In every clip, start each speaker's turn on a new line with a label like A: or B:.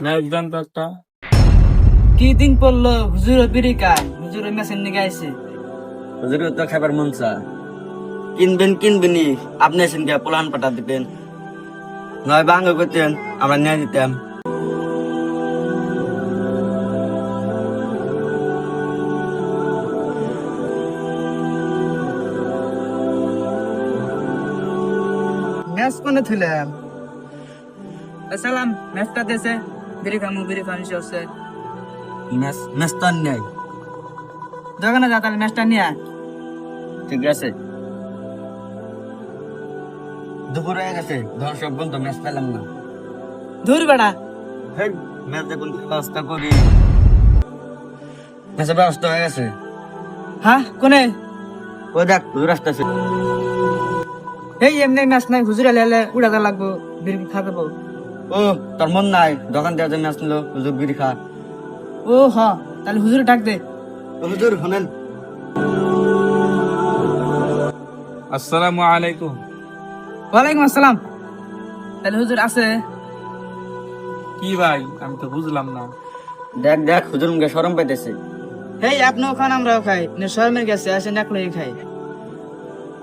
A: Match দেন তো একটা।
B: কি দিন পড়লো হুজুর বিড়ি খায়, হুজুর মেশিন নিয়ে আইছে।
C: হুজুর তো খাবার মন চা কিনবেনি আপনি সিনকে প্লান পাঠা দিবেন নয় বাঙ্গ করতেন আমরা নিয়ে দিতাম।
B: ম্যাচ কোনে থুলাম সালাম ম্যাচটা দেছে বিড়ি খামু হচ্ছে
C: ম্যাচ তো আর নেই।
B: দোকানে যা তাহলে ম্যাচটা নিয়ে আয়।
C: ঠিক আছে দুপুর হয়ে গেছে দর্শক বন্ধু ম্যাচ পেলাম না।
B: ধুর বেড়া
C: হেই ম্যাচ দেখুন ব্যবস্থা করি। ম্যাচের ব্যবস্থা হয়ে গেছে।
B: হ্যাঁ কোনে
C: ও দেখ হুজুর আসতেছে।
B: এই এমনি ম্যাচ নাই হুজুর এলে উড়াতে লাগবো বিড়ি খাতে পাবো।
C: ও তোর মন নাই দোকান থেকে যে ম্যাচ নিল হুজুর বিড়ি খা।
B: ও হ তাহলে হুজুর ডাক দে।
C: ও হুজুর শোনেন।
A: আসসালামু আলাইকুম।
B: ওয়ালাইকুম আসসালাম। তাহলে হুজুর আছে?
A: কি ভাই আমি তো বুঝলাম না।
C: দেখ হুজুর মুখে শরম পাইতেছে।
B: হেই আপনিও খান আমরাও খাই শর্মের গেছে আসে নাকলই খাই।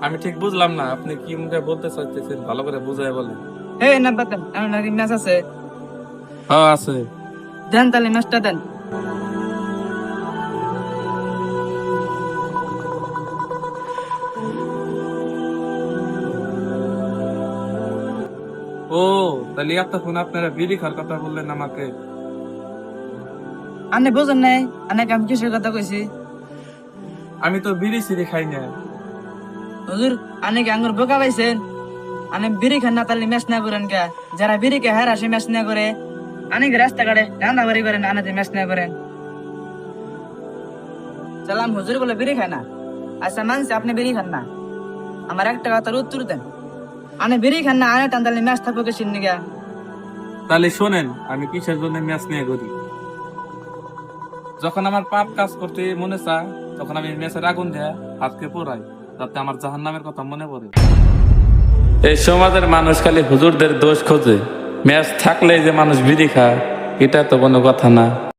A: আমি ঠিক বুঝলাম না আপনি কি মুখে বলতে চাইতেছেন, ভালো করে বুঝাই বলেন।
B: হেই না বাতেন আমার নাকি ম্যাচ আছে।
A: হ্যাঁ আছে।
B: দেন তাহলে ম্যাচটা দেন।
A: ও তাহলে এতক্ষণ আপনারা বিড়ি খাওয়ার কথা বললেন আমাকে।
B: আপনি বোঝেন নাই অনেক আমি কিসের কথা কইছি।
A: আমি তো বিড়ি সিড়ি খাই না।
B: হুজুর অনেক আঙ্গুর বোকা পাইছেন। অনেক বিড়ি খান না তাহলে ম্যাচ না করেন কে? যারা বিড়ি কে হার আসে ম্যাচ না করে অনেক রাস্তাঘাটে রান্না বাড়ি করেন আনাতে ম্যাচ না করেন। সালাম হুজুর বলে বিড়ি খায় না। আচ্ছা মানছি আপনি বিড়ি খান না, আমার একটা কথার উত্তর দেন। আনে বিড়ি খান না আনে টান তাহলে ম্যাচ থাকবো কে চিন্নি গা।
A: তাহলে শোনেন আমি কিসের জন্য ম্যাচ নিয়ে করি। যখন আমার পাপ কাজ করতে মনে চায় তখন আমি ম্যাচের আগুন দেয়া হাতকে পোড়াই, যাতে আমার জাহান্নামের কথা মনে পড়ে। এই সমাজের মানুষ খালি হুজুরদের দোষ খোঁজে, ম্যাচ থাকলে যে মানুষ বিড়ি খায় এটা তো কোনো কথা না।